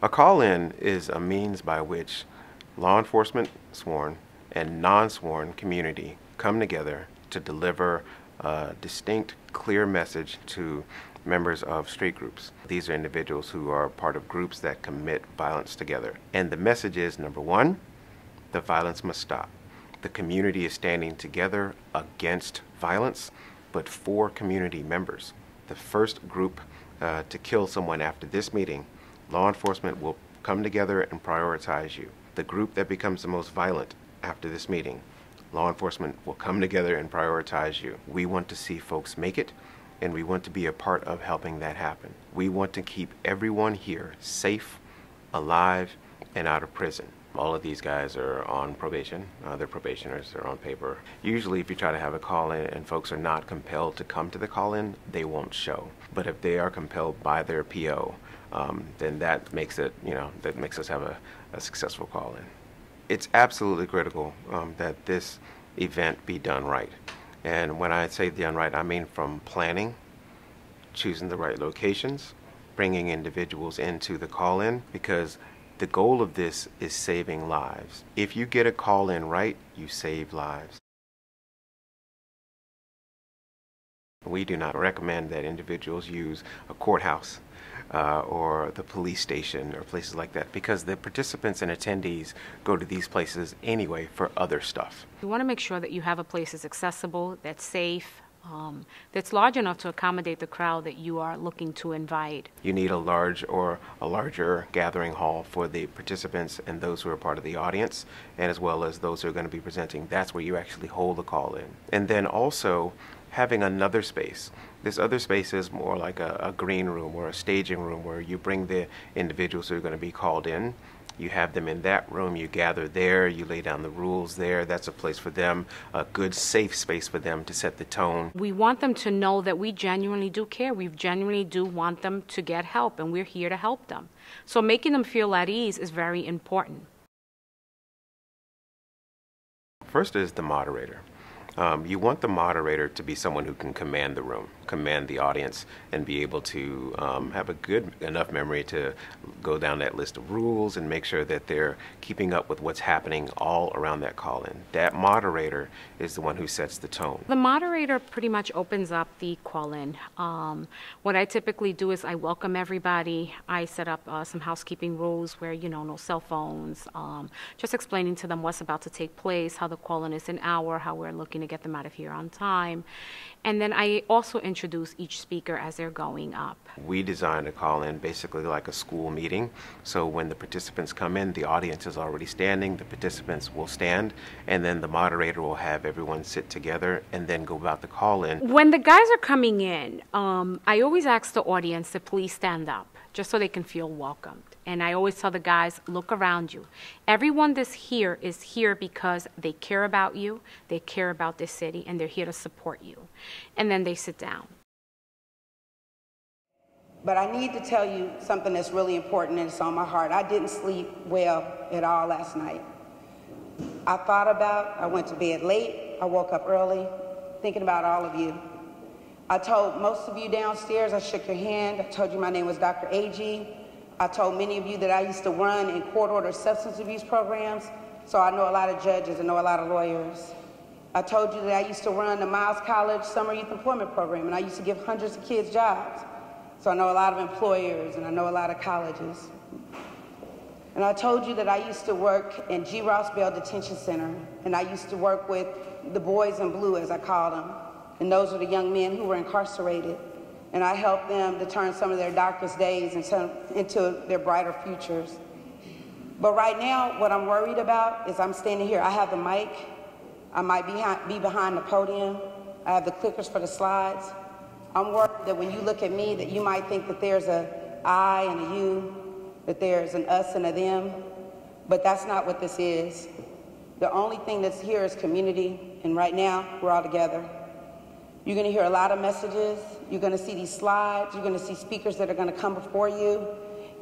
A call-in is a means by which law enforcement, sworn, and non-sworn community come together to deliver a distinct, clear message to members of street groups. These are individuals who are part of groups that commit violence together. And the message is, number one, the violence must stop. The community is standing together against violence, but for community members. The first group to kill someone after this meeting, law enforcement will come together and prioritize you. The group that becomes the most violent after this meeting, law enforcement will come together and prioritize you. We want to see folks make it, and we want to be a part of helping that happen. We want to keep everyone here safe, alive, and out of prison. All of these guys are on probation. They're probationers, they're on paper. Usually if you try to have a call-in and folks are not compelled to come to the call-in, they won't show. But if they are compelled by their PO, then that makes it, that makes us have a successful call-in. It's absolutely critical that this event be done right. And when I say done right, I mean from planning, choosing the right locations, bringing individuals into the call-in, because the goal of this is saving lives. If you get a call-in right, you save lives. We do not recommend that individuals use a courthouse or the police station or places like that, because the participants and attendees go to these places anyway for other stuff. You want to make sure that you have a place that's accessible, that's safe, that's large enough to accommodate the crowd that you are looking to invite. You need a larger gathering hall for the participants and those who are part of the audience, and as well as those who are going to be presenting. That's where you actually hold the call in. And then also having another space. This other space is more like a green room or a staging room where you bring the individuals who are going to be called in. You have them in that room, you gather there, you lay down the rules there. That's a place for them, a good, safe space for them to set the tone. We want them to know that we genuinely do care. We genuinely do want them to get help, and we're here to help them. So making them feel at ease is very important. First is the moderator. You want the moderator to be someone who can command the room, command the audience, and be able to have a good enough memory to go down that list of rules and make sure that they're keeping up with what's happening all around that call-in. That moderator is the one who sets the tone. The moderator pretty much opens up the call-in. What I typically do is I welcome everybody. I set up some housekeeping rules where, no cell phones, just explaining to them what's about to take place, how the call-in is an hour, how we're looking to get them out of here on time. And then I also introduce each speaker as they're going up. We designed a call-in basically like a school meeting. So when the participants come in, the audience is already standing, the participants will stand, and then the moderator will have everyone sit together and then go about the call-in. When the guys are coming in, I always ask the audience to please stand up, just so they can feel welcomed. And I always tell the guys, look around you. Everyone that's here is here because they care about you, they care about this city, and they're here to support you. And then they sit down. But I need to tell you something that's really important and it's on my heart. I didn't sleep well at all last night. I went to bed late, I woke up early, thinking about all of you. I told most of you downstairs, I shook your hand, I told you my name was Dr. Agee. I told many of you that I used to run in court-ordered substance abuse programs, so I know a lot of judges and know a lot of lawyers. I told you that I used to run the Miles College Summer Youth Employment Program, and I used to give hundreds of kids jobs. So I know a lot of employers, and I know a lot of colleges. And I told you that I used to work in G. Ross Bell Detention Center, and I used to work with the boys in blue, as I call them, and those are the young men who were incarcerated. And I helped them to turn some of their darkest days into their brighter futures. But right now, what I'm worried about is I'm standing here. I have the mic. I might be behind the podium. I have the clickers for the slides. I'm worried that when you look at me, that you might think that there's a I and a you, that there's an us and a them. But that's not what this is. The only thing that's here is community. And right now, we're all together. You're going to hear a lot of messages. You're going to see these slides. You're going to see speakers that are going to come before you.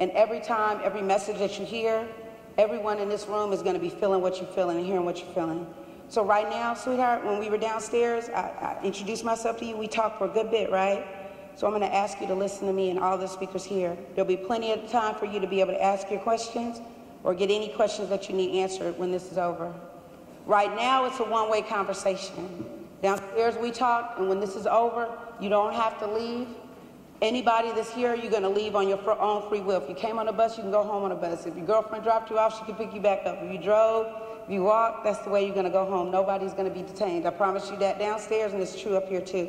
And every time, every message that you hear, everyone in this room is going to be feeling what you're feeling and hearing what you're feeling. So right now, sweetheart, when we were downstairs, I introduced myself to you. We talked for a good bit, right? So I'm going to ask you to listen to me and all the speakers here. There'll be plenty of time for you to be able to ask your questions or get any questions that you need answered when this is over. Right now, it's a one-way conversation. Downstairs we talk, and when this is over, you don't have to leave. Anybody that's here, you're going to leave on your own free will. If you came on a bus, you can go home on a bus. If your girlfriend dropped you off, she can pick you back up. If you drove, if you walked, that's the way you're going to go home. Nobody's going to be detained. I promise you that downstairs, and it's true up here too.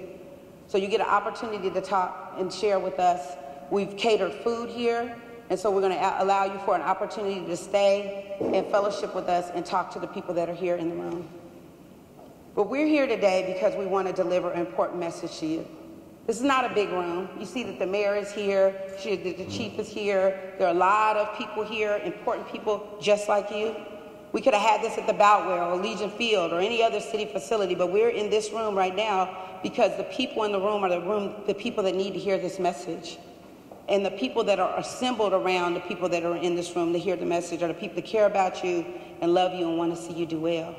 So you get an opportunity to talk and share with us. We've catered food here, and so we're going to allow you for an opportunity to stay and fellowship with us and talk to the people that are here in the room. But we're here today because we want to deliver an important message to you. This is not a big room. You see that the mayor is here, the chief is here. There are a lot of people here, important people just like you. We could have had this at the Boutwell or Legion Field or any other city facility, but we're in this room right now because the people in the room are the people that need to hear this message. And the people that are assembled around the people that are in this room to hear the message are the people that care about you and love you and want to see you do well.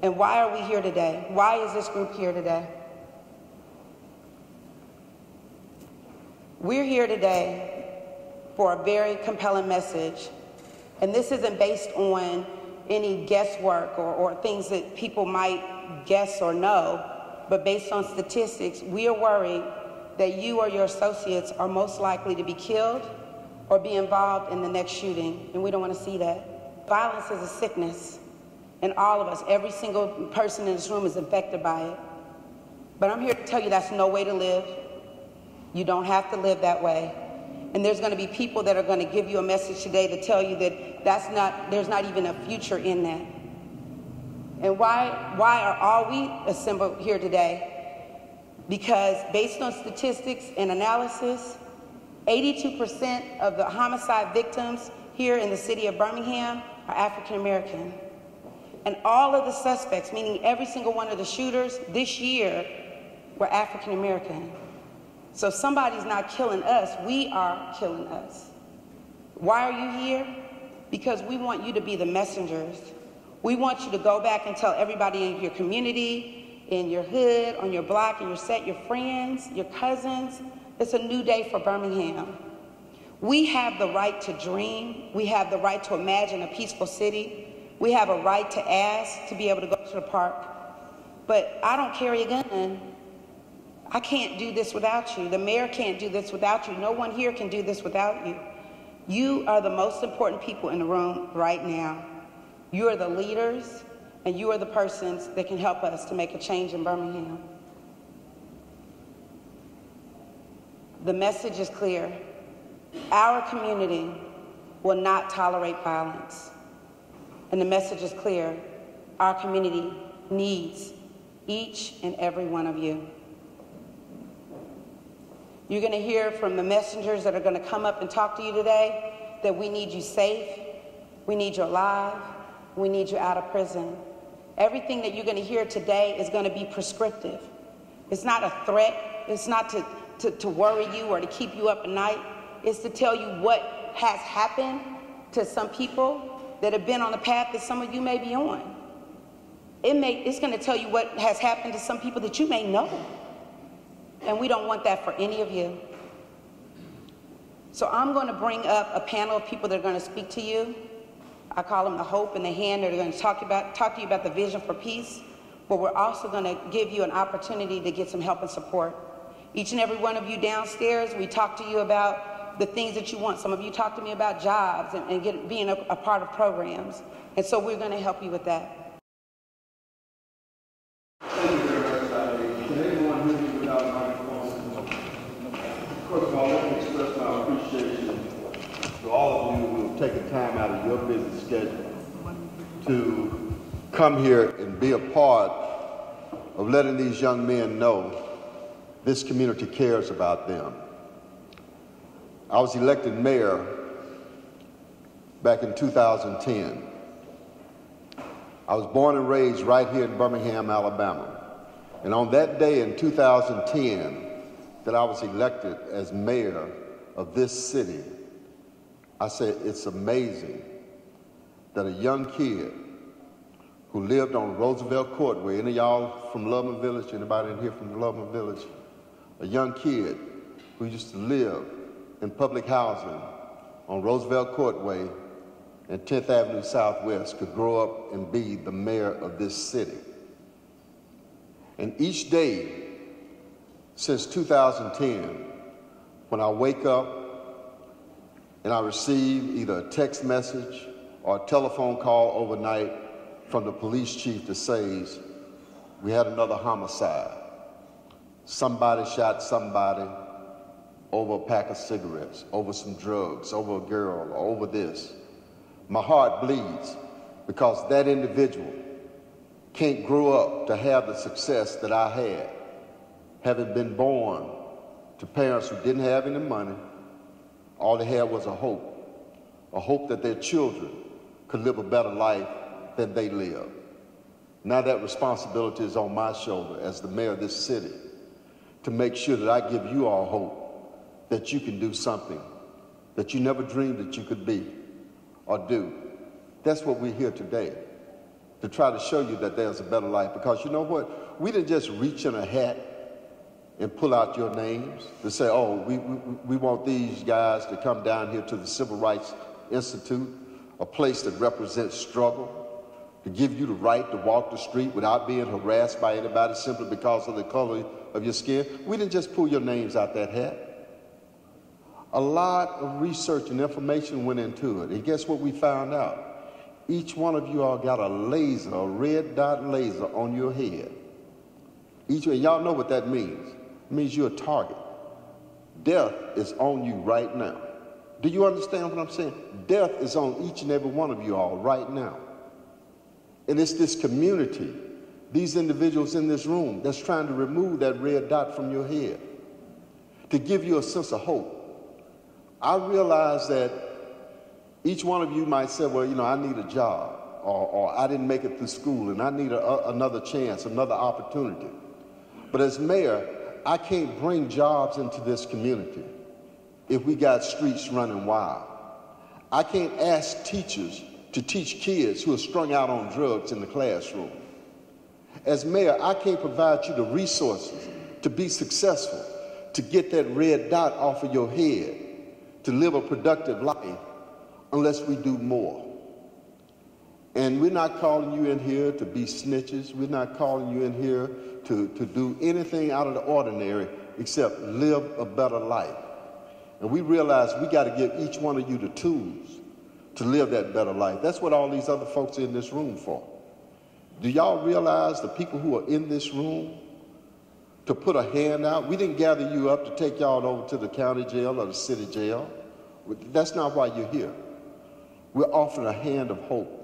And why are we here today? Why is this group here today? We're here today for a very compelling message. And this isn't based on any guesswork or things that people might guess or know, but based on statistics, we are worried that you or your associates are most likely to be killed or be involved in the next shooting, and we don't want to see that. Violence is a sickness, and all of us, every single person in this room is infected by it. But I'm here to tell you that's no way to live. You don't have to live that way. And there's going to be people that are going to give you a message today to tell you that there's not even a future in that. And why are all we assembled here today? Because based on statistics and analysis, 82% of the homicide victims here in the city of Birmingham are African American. And all of the suspects, meaning every single one of the shooters this year, were African American. So if somebody's not killing us, we are killing us. Why are you here? Because we want you to be the messengers. We want you to go back and tell everybody in your community, in your hood, on your block, in your set, your friends, your cousins, it's a new day for Birmingham. We have the right to dream. We have the right to imagine a peaceful city. We have a right to ask to be able to go to the park. But I don't carry a gun. I can't do this without you. The mayor can't do this without you. No one here can do this without you. You are the most important people in the room right now. You are the leaders, and you are the persons that can help us to make a change in Birmingham. The message is clear. Our community will not tolerate violence. And the message is clear. Our community needs each and every one of you. You're going to hear from the messengers that are going to come up and talk to you today that we need you safe, we need you alive, we need you out of prison. Everything that you're going to hear today is going to be prescriptive. It's not a threat. It's not to worry you or to keep you up at night. It's to tell you what has happened to some people that have been on the path that some of you may be on. It's going to tell you what has happened to some people that you may know. And we don't want that for any of you. So I'm going to bring up a panel of people that are going to speak to you. I call them the hope and the hand. They're going to talk to you about the vision for peace. But we're also going to give you an opportunity to get some help and support. Each and every one of you downstairs, we talk to you about the things that you want. Some of you talk to me about jobs and being a part of programs. And so we're going to help you with that. Thank you very much, Agee. Can anyone hear me without a microphone? First of all, let me express my appreciation to all of you who have taken time out of your busy schedule to come here and be a part of letting these young men know this community cares about them. I was elected mayor back in 2010. I was born and raised right here in Birmingham, Alabama. And on that day in 2010 that I was elected as mayor of this city, I said, it's amazing that a young kid who lived on Roosevelt Court, where any of y'all from Loveman Village, anybody in here from the Loveman Village, a young kid who used to live in public housing on Roosevelt Courtway and 10th Avenue Southwest could grow up and be the mayor of this city. And each day since 2010, when I wake up and I receive either a text message or a telephone call overnight from the police chief that says, we had another homicide. Somebody shot somebody over a pack of cigarettes, over some drugs, over a girl, or over this. My heart bleeds because that individual can't grow up to have the success that I had, having been born to parents who didn't have any money. All they had was a hope that their children could live a better life than they lived. Now that responsibility is on my shoulder as the mayor of this city to make sure that I give you all hope that you can do something that you never dreamed that you could be or do. That's what we're here today, to try to show you that there's a better life. Because you know what? We didn't just reach in a hat and pull out your names to say, oh, we want these guys to come down here to the Civil Rights Institute, a place that represents struggle, to give you the right to walk the street without being harassed by anybody simply because of the color of your skin. We didn't just pull your names out that hat. A lot of research and information went into it. And guess what we found out? Each one of you all got a laser, a red dot laser on your head. And y'all know what that means. It means you're a target. Death is on you right now. Do you understand what I'm saying? Death is on each and every one of you all right now. And it's this community, these individuals in this room, that's trying to remove that red dot from your head, to give you a sense of hope. I realize that each one of you might say, well, you know, I need a job, or I didn't make it through school, and I need another chance, another opportunity. But as mayor, I can't bring jobs into this community if we got streets running wild. I can't ask teachers to teach kids who are strung out on drugs in the classroom. As mayor, I can't provide you the resources to be successful, to get that red dot off of your head, to live a productive life, unless we do more. And we're not calling you in here to be snitches. We're not calling you in here to do anything out of the ordinary except live a better life. And we realize we got to give each one of you the tools to live that better life. That's what all these other folks are in this room for. Do y'all realize the people who are in this room to put a hand out? We didn't gather you up to take y'all over to the county jail or the city jail. That's not why you're here. We're offering a hand of hope.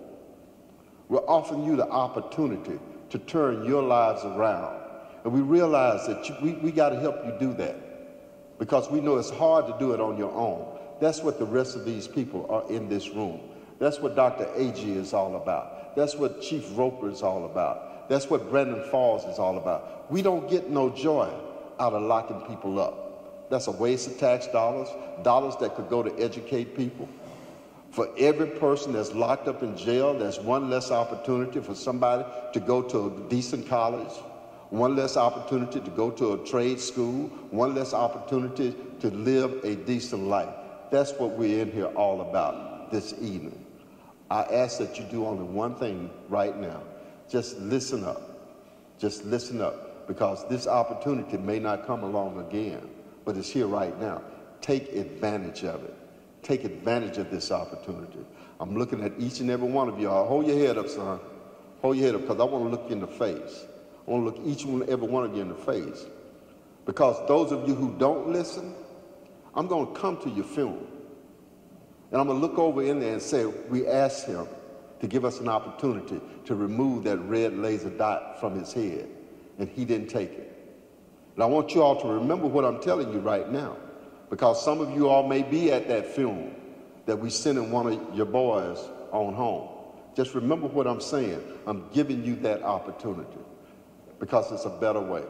We're offering you the opportunity to turn your lives around. And we realize that we got to help you do that, because we know it's hard to do it on your own. That's what the rest of these people are in this room. That's what Dr. Agee is all about. That's what Chief Roper is all about. That's what Brandon Falls is all about. We don't get no joy out of locking people up. That's a waste of tax dollars, dollars that could go to educate people. For every person that's locked up in jail, there's one less opportunity for somebody to go to a decent college, one less opportunity to go to a trade school, one less opportunity to live a decent life. That's what we're in here all about this evening. I ask that you do only one thing right now. Just listen up. Just listen up, because this opportunity may not come along again, but it's here right now. Take advantage of it. Take advantage of this opportunity. I'm looking at each and every one of y'all. Hold your head up, son. Hold your head up, because I want to look you in the face. I want to look each and every one of you in the face. Because those of you who don't listen, I'm going to come to your funeral. And I'm going to look over in there and say, we asked him to give us an opportunity to remove that red laser dot from his head, and he didn't take it. And I want you all to remember what I'm telling you right now, because some of you all may be at that funeral that we sending one of your boys on home. Just remember what I'm saying. I'm giving you that opportunity because it's a better way.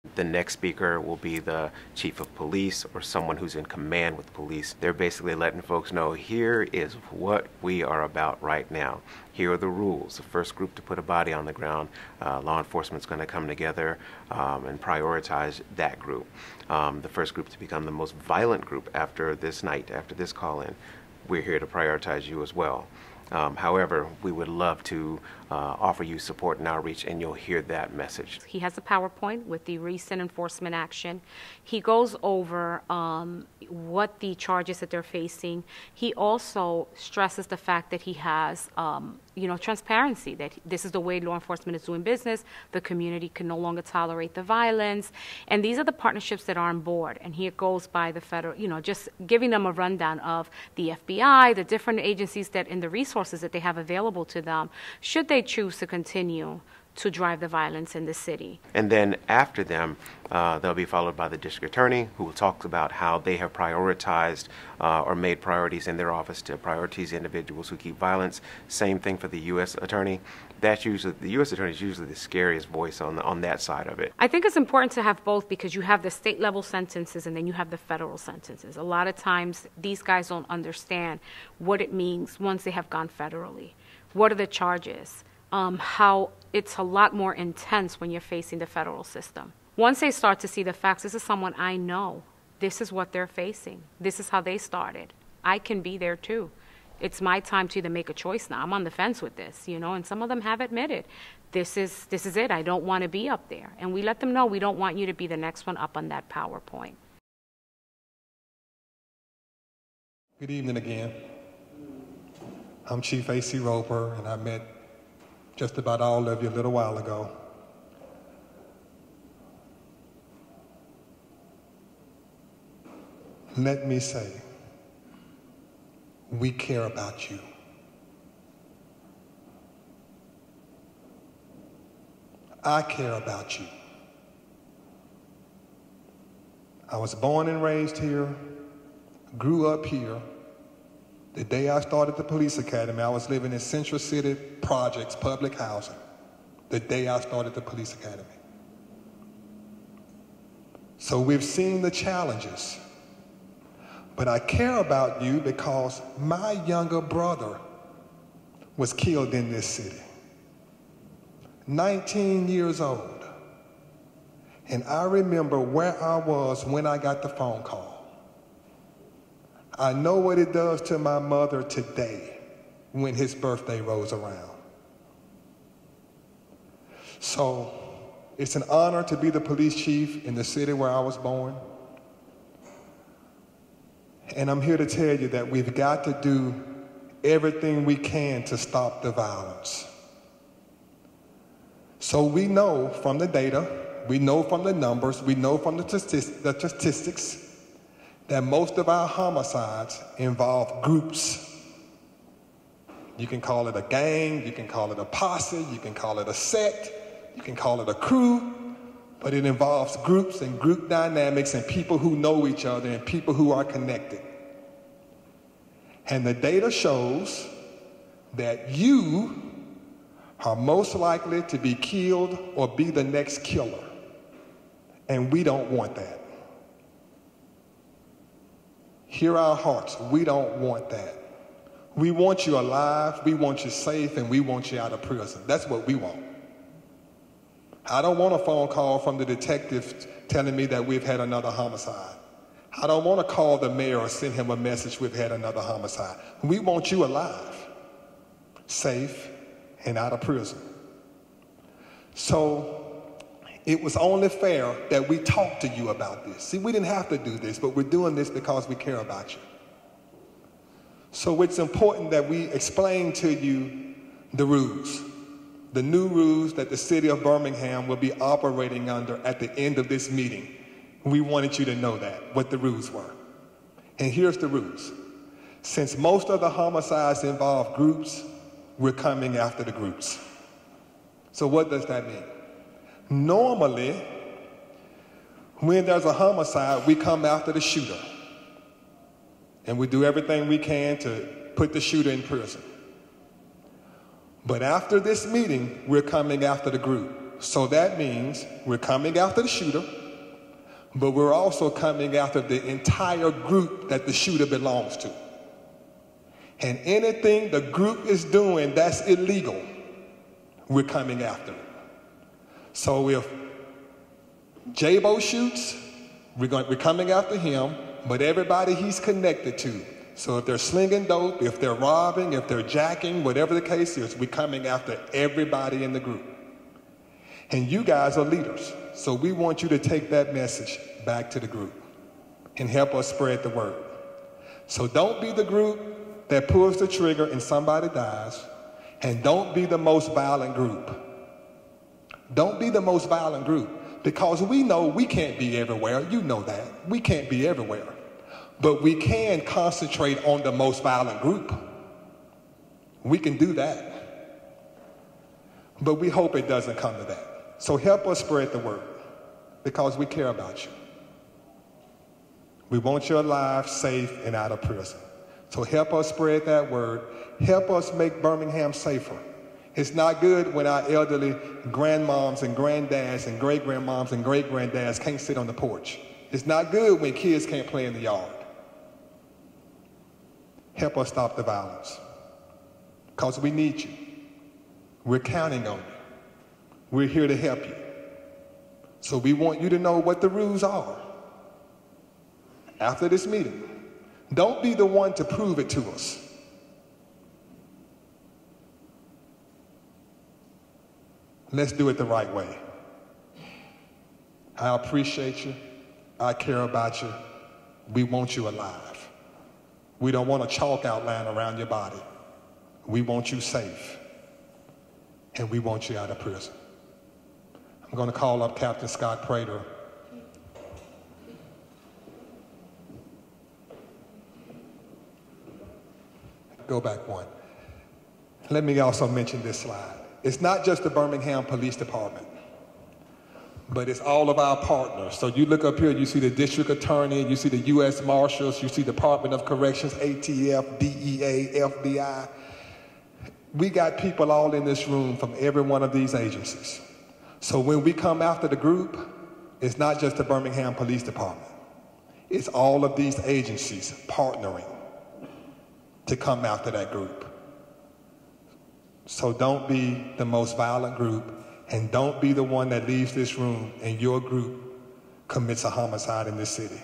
The next speaker will be the chief of police or someone who's in command with police. They're basically letting folks know, here is what we are about right now. Here are the rules. The first group to put a body on the ground, law enforcement's going to come together and prioritize that group. The first group to become the most violent group after this night, after this call-in, we're here to prioritize you as well. However, we would love to offer you support and outreach, and you'll hear that message. He has a PowerPoint with the recent enforcement action. He goes over what the charges that they're facing. He also stresses the fact that he has, transparency, that this is the way law enforcement is doing business. The community can no longer tolerate the violence. And these are the partnerships that are on board. And here it goes by the federal, just giving them a rundown of the FBI, the different agencies that in the resources that they have available to them, should they choose to continue to drive the violence in the city. And then after them, they'll be followed by the district attorney, who will talk about how they have prioritized or made priorities in their office to prioritize individuals who keep violence. Same thing for the U.S. attorney. That's usually, the U.S. attorney is usually the scariest voice on that side of it. I think it's important to have both because you have the state level sentences and then you have the federal sentences. A lot of times these guys don't understand what it means once they have gone federally. What are the charges? How it's a lot more intense when you're facing the federal system. Once they start to see the facts, this is someone I know. This is what they're facing. This is how they started. I can be there too. It's my time to either make a choice now. I'm on the fence with this, and some of them have admitted, this is it. I don't want to be up there. And we let them know we don't want you to be the next one up on that PowerPoint. Good evening again. I'm Chief A.C. Roper, and I met just about all of you a little while ago. Let me say, we care about you. I care about you. I was born and raised here, grew up here. The day I started the police academy, I was living in Central City Projects, public housing. The day I started the police academy. So we've seen the challenges, but I care about you because my younger brother was killed in this city. 19 years old. And I remember where I was when I got the phone call. I know what it does to my mother today when his birthday rolls around. So it's an honor to be the police chief in the city where I was born. And I'm here to tell you that we've got to do everything we can to stop the violence. So we know from the data, we know from the numbers, we know from the statistics that most of our homicides involve groups. You can call it a gang, you can call it a posse, you can call it a sect, you can call it a crew, but it involves groups and group dynamics and people who know each other and people who are connected. And the data shows that you are most likely to be killed or be the next killer. And we don't want that. Hear our hearts. We don't want that. We want you alive, we want you safe, and we want you out of prison. That's what we want. I don't want a phone call from the detective telling me that we've had another homicide. I don't want to call the mayor or send him a message we've had another homicide. We want you alive, safe, and out of prison. So it was only fair that we talk to you about this. See, we didn't have to do this, but we're doing this because we care about you. So it's important that we explain to you the rules, the new rules that the city of Birmingham will be operating under at the end of this meeting. We wanted you to know that, what the rules were. And here's the rules. Since most of the homicides involve groups, we're coming after the groups. So what does that mean? Normally, when there's a homicide, we come after the shooter. And we do everything we can to put the shooter in prison. But after this meeting, we're coming after the group. So that means we're coming after the shooter, but we're also coming after the entire group that the shooter belongs to. And anything the group is doing that's illegal, we're coming after it. So if J-Bo shoots, we're coming after him, but everybody he's connected to. So if they're slinging dope, if they're robbing, if they're jacking, whatever the case is, we're coming after everybody in the group. And you guys are leaders, so we want you to take that message back to the group and help us spread the word. So don't be the group that pulls the trigger and somebody dies, and don't be the most violent group. Don't be the most violent group, because we know we can't be everywhere. You know that. We can't be everywhere. But we can concentrate on the most violent group. We can do that. But we hope it doesn't come to that. So help us spread the word, because we care about you. We want your life safe and out of prison. So help us spread that word. Help us make Birmingham safer. It's not good when our elderly grandmoms and granddads and great-grandmoms and great-granddads can't sit on the porch. It's not good when kids can't play in the yard. Help us stop the violence, because we need you. We're counting on you. We're here to help you. So we want you to know what the rules are. After this meeting, don't be the one to prove it to us. Let's do it the right way. I appreciate you. I care about you. We want you alive. We don't want a chalk outline around your body. We want you safe. And we want you out of prison. I'm going to call up Captain Scott Praytor. Go back one. Let me also mention this slide. It's not just the Birmingham Police Department, but it's all of our partners. So you look up here, you see the District Attorney, you see the U.S. Marshals, you see Department of Corrections, ATF, DEA, FBI. We got people all in this room from every one of these agencies. So when we come after the group, it's not just the Birmingham Police Department. It's all of these agencies partnering to come after that group. So don't be the most violent group, and don't be the one that leaves this room and your group commits a homicide in this city.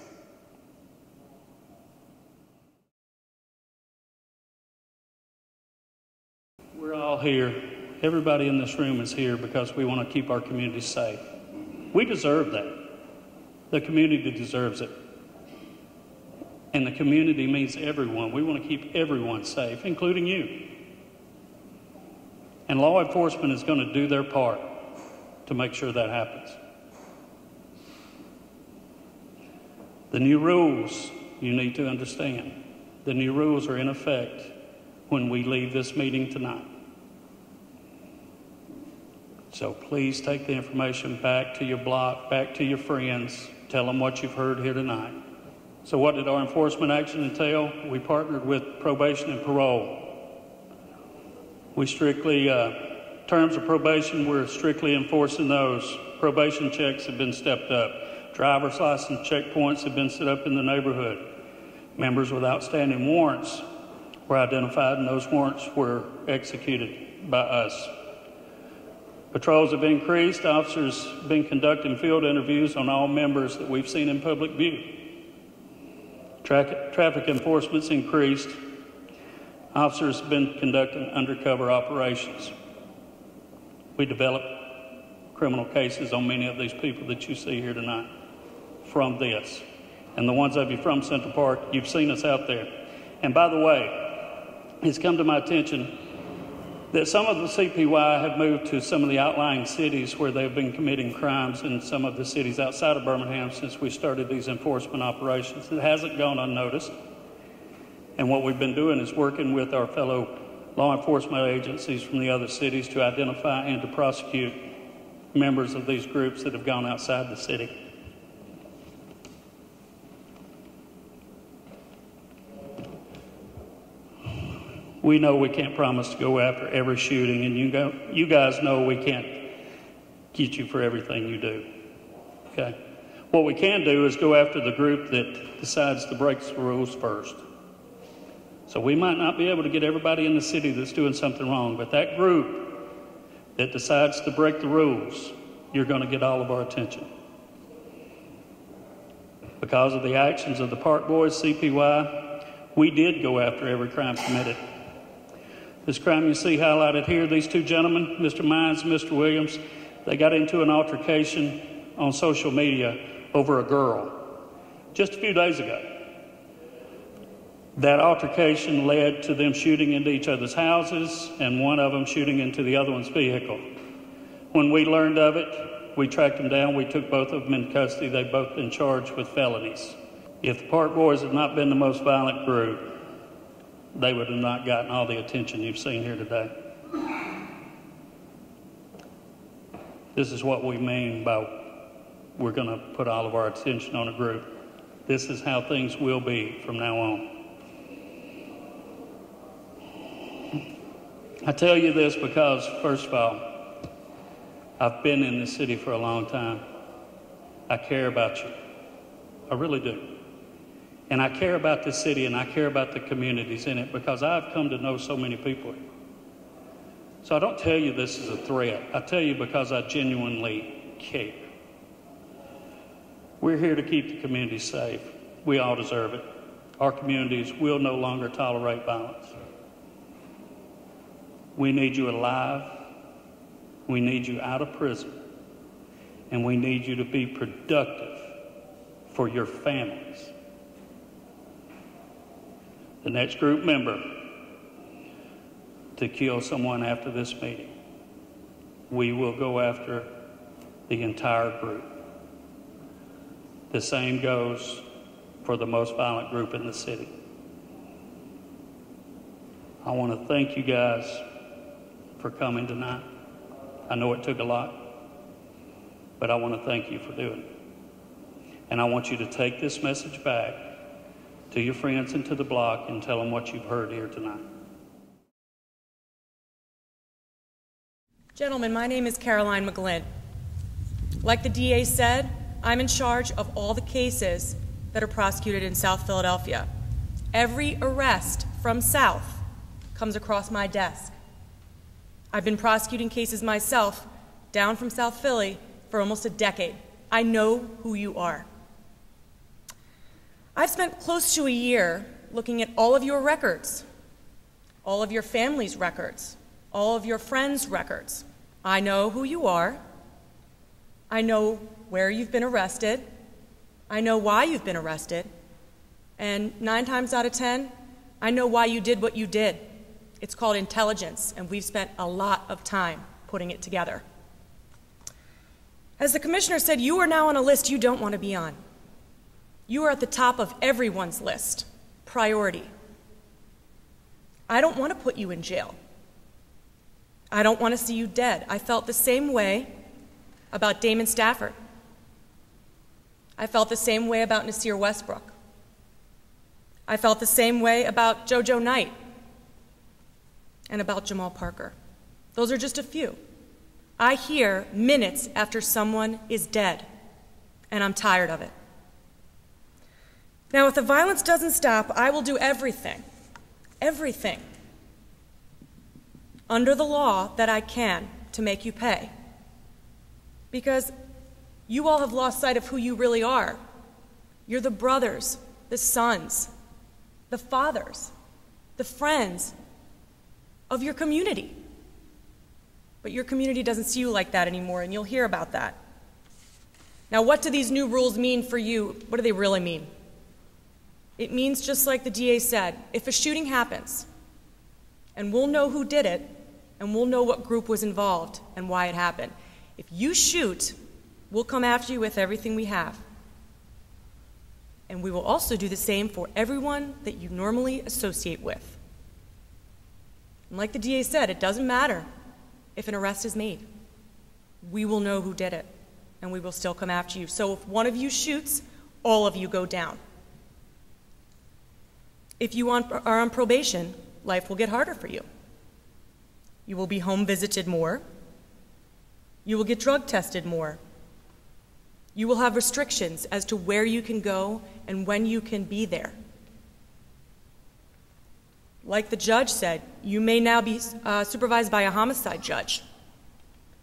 We're all here. Everybody in this room is here because we want to keep our community safe. We deserve that. The community deserves it. And the community means everyone. We want to keep everyone safe, including you. And law enforcement is going to do their part to make sure that happens. The new rules, you need to understand. The new rules are in effect when we leave this meeting tonight. So please take the information back to your block, back to your friends. Tell them what you've heard here tonight. So what did our enforcement action entail? We partnered with probation and parole. We strictly, terms of probation, we're strictly enforcing those. Probation checks have been stepped up. Driver's license checkpoints have been set up in the neighborhood. Members with outstanding warrants were identified, and those warrants were executed by us. Patrols have increased. Officers have been conducting field interviews on all members that we've seen in public view. Traffic enforcement's increased. Officers have been conducting undercover operations. We developed criminal cases on many of these people that you see here tonight from this. And the ones of you from Central Park, you've seen us out there. And by the way, it's come to my attention that some of the CPY have moved to some of the outlying cities where they've been committing crimes in some of the cities outside of Birmingham since we started these enforcement operations. It hasn't gone unnoticed. And what we've been doing is working with our fellow law enforcement agencies from the other cities to identify and to prosecute members of these groups that have gone outside the city. We know we can't promise to go after every shooting, and you guys know we can't get you for everything you do, okay? What we can do is go after the group that decides to break the rules first. So we might not be able to get everybody in the city that's doing something wrong, but that group that decides to break the rules, you're going to get all of our attention. Because of the actions of the Park Boys, CPY, we did go after every crime committed. This crime you see highlighted here, these two gentlemen, Mr. Mines and Mr. Williams, they got into an altercation on social media over a girl just a few days ago. That altercation led to them shooting into each other's houses and one of them shooting into the other one's vehicle. When we learned of it, we tracked them down. We took both of them in custody. They've both been charged with felonies. If the Park Boys had not been the most violent group, they would have not gotten all the attention you've seen here today. This is what we mean by we're going to put all of our attention on a group. This is how things will be from now on. I tell you this because, first of all, I've been in this city for a long time. I care about you. I really do. And I care about this city and I care about the communities in it because I've come to know so many people. So I don't tell you this as a threat. I tell you because I genuinely care. We're here to keep the community safe. We all deserve it. Our communities will no longer tolerate violence. We need you alive. We need you out of prison. And we need you to be productive for your families. The next group member to kill someone after this meeting, we will go after the entire group. The same goes for the most violent group in the city. I want to thank you guys for coming tonight. I know it took a lot, but I want to thank you for doing it. And I want you to take this message back to your friends and to the block and tell them what you've heard here tonight. Gentlemen, my name is Caroline McGlynn. Like the DA said, I'm in charge of all the cases that are prosecuted in South Philadelphia. Every arrest from South comes across my desk. I've been prosecuting cases myself down from South Philly for almost a decade. I know who you are. I've spent close to a year looking at all of your records, all of your family's records, all of your friends' records. I know who you are. I know where you've been arrested. I know why you've been arrested. And 9 times out of 10, I know why you did what you did. It's called intelligence, and we've spent a lot of time putting it together. As the commissioner said, you are now on a list you don't want to be on. You are at the top of everyone's list. Priority. I don't want to put you in jail. I don't want to see you dead. I felt the same way about Damon Stafford. I felt the same way about Nasir Westbrook. I felt the same way about JoJo Knight and about Jamal Parker. Those are just a few. I hear minutes after someone is dead, and I'm tired of it. Now, if the violence doesn't stop, I will do everything under the law that I can to make you pay. Because you all have lost sight of who you really are. You're the brothers, the sons, the fathers, the friends of your community. But your community doesn't see you like that anymore, and you'll hear about that. Now, what do these new rules mean for you? What do they really mean? It means, just like the DA said, if a shooting happens, and we'll know who did it, and we'll know what group was involved and why it happened. If you shoot, we'll come after you with everything we have. And we will also do the same for everyone that you normally associate with. And like the DA said, it doesn't matter if an arrest is made. We will know who did it, and we will still come after you. So if one of you shoots, all of you go down. If you are on probation, life will get harder for you. You will be home visited more. You will get drug tested more. You will have restrictions as to where you can go and when you can be there. Like the judge said, you may now be supervised by a homicide judge.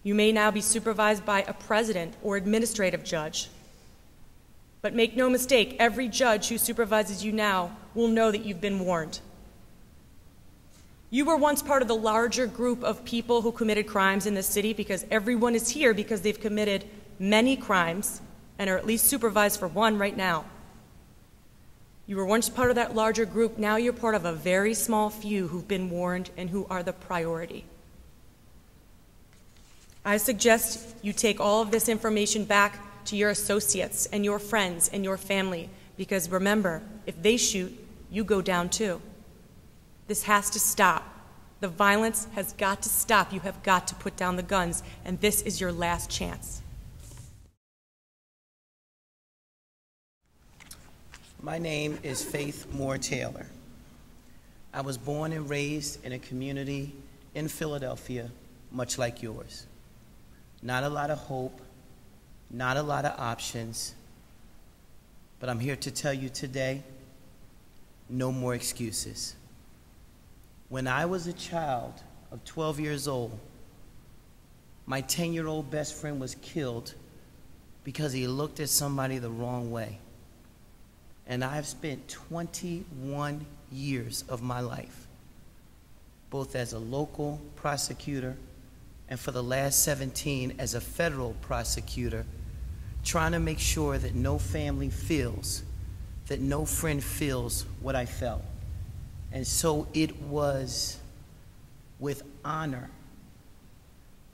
You may now be supervised by a president or administrative judge. But make no mistake, every judge who supervises you now will know that you've been warned. You were once part of the larger group of people who committed crimes in this city, because everyone is here because they've committed many crimes and are at least supervised for one right now. You were once part of that larger group, now you're part of a very small few who've been warned and who are the priority. I suggest you take all of this information back to your associates and your friends and your family, because remember, if they shoot, you go down too. This has to stop. The violence has got to stop. You have got to put down the guns, and this is your last chance. My name is Faith Moore Taylor. I was born and raised in a community in Philadelphia, much like yours. Not a lot of hope, not a lot of options, but I'm here to tell you today, no more excuses. When I was a child of 12 years old, my 10-year-old best friend was killed because he looked at somebody the wrong way. And I've spent 21 years of my life, both as a local prosecutor and for the last 17 as a federal prosecutor, trying to make sure that no family feels, that no friend feels what I felt. And so it was with honor,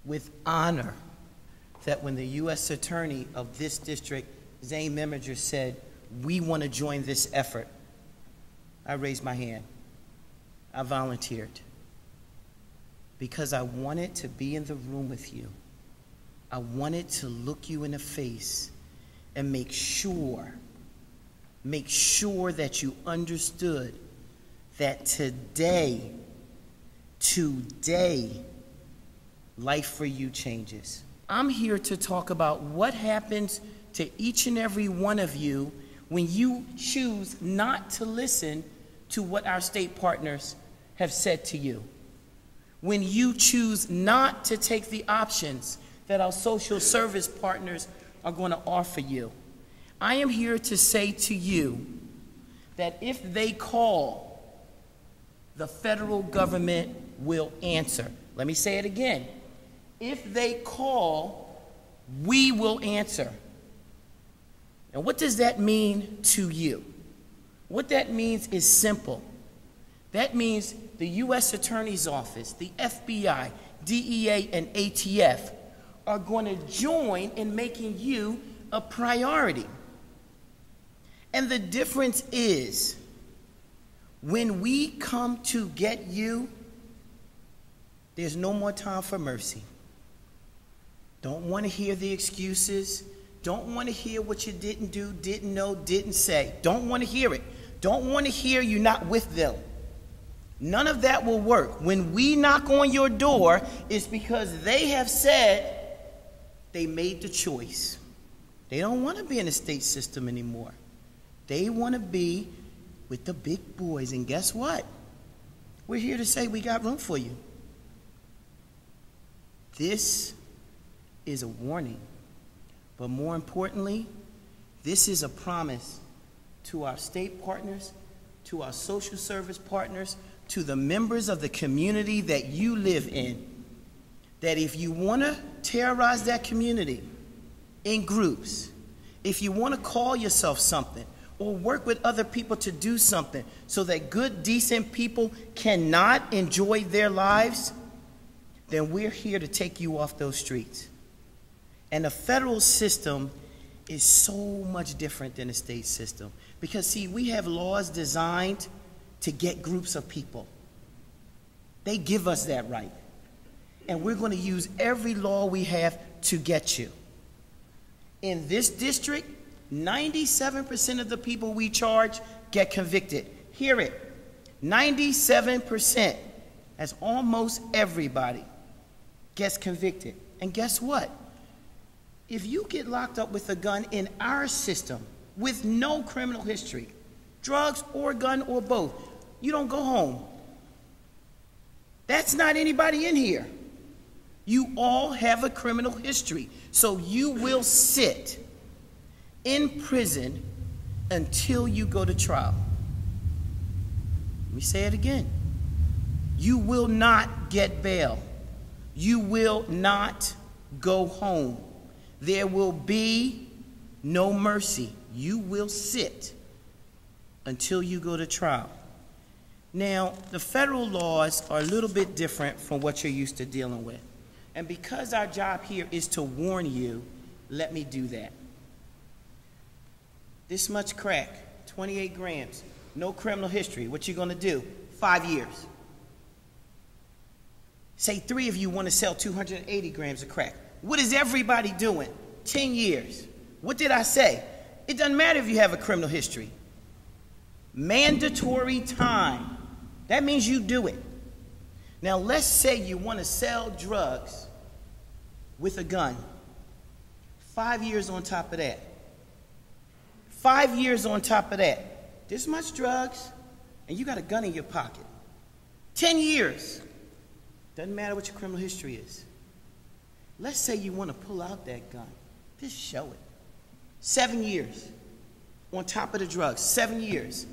that when the U.S. Attorney of this district, Zane Meminger, said, "We want to join this effort," I raised my hand. I volunteered because I wanted to be in the room with you. I wanted to look you in the face and make sure that you understood that today, life for you changes. I'm here to talk about what happens to each and every one of you when you choose not to listen to what our state partners have said to you. When you choose not to take the options that our social service partners are going to offer you. I am here to say to you that if they call, the federal government will answer. Let me say it again. If they call, we will answer. And what does that mean to you? What that means is simple. That means the U.S. Attorney's Office, the FBI, DEA, and ATF are going to join in making you a priority. And the difference is, when we come to get you, there's no more time for mercy. Don't want to hear the excuses. Don't want to hear what you didn't do, didn't know, didn't say. Don't want to hear it. Don't want to hear you're not with them. None of that will work. When we knock on your door, it's because they have said they made the choice. They don't want to be in the state system anymore. They want to be with the big boys. And guess what? We're here to say we got room for you. This is a warning. But more importantly, this is a promise to our state partners, to our social service partners, to the members of the community that you live in, that if you want to terrorize that community in groups, if you want to call yourself something, or work with other people to do something so that good, decent people cannot enjoy their lives, then we're here to take you off those streets. And the federal system is so much different than the state system. Because, see, we have laws designed to get groups of people. They give us that right. And we're going to use every law we have to get you. In this district, 97% of the people we charge get convicted. Hear it. 97%. That's almost everybody gets convicted. And guess what? if you get locked up with a gun in our system with no criminal history, drugs or gun or both, you don't go home. That's not anybody in here. You all have a criminal history, so you will sit in prison until you go to trial. Let me say it again. You will not get bail. You will not go home. There will be no mercy. You will sit until you go to trial. Now, the federal laws are a little bit different from what you're used to dealing with. And because our job here is to warn you, let me do that. This much crack, 28 grams, no criminal history. What you gonna do? 5 years. Say 3 of you want to sell 280 grams of crack. What is everybody doing? 10 years. What did I say? It doesn't matter if you have a criminal history. Mandatory time. That means you do it. Now let's say you want to sell drugs with a gun. 5 years on top of that. 5 years on top of that. This much drugs, and you got a gun in your pocket. 10 years. Doesn't matter what your criminal history is. Let's say you want to pull out that gun. Just show it. 7 years on top of the drugs. 7 years.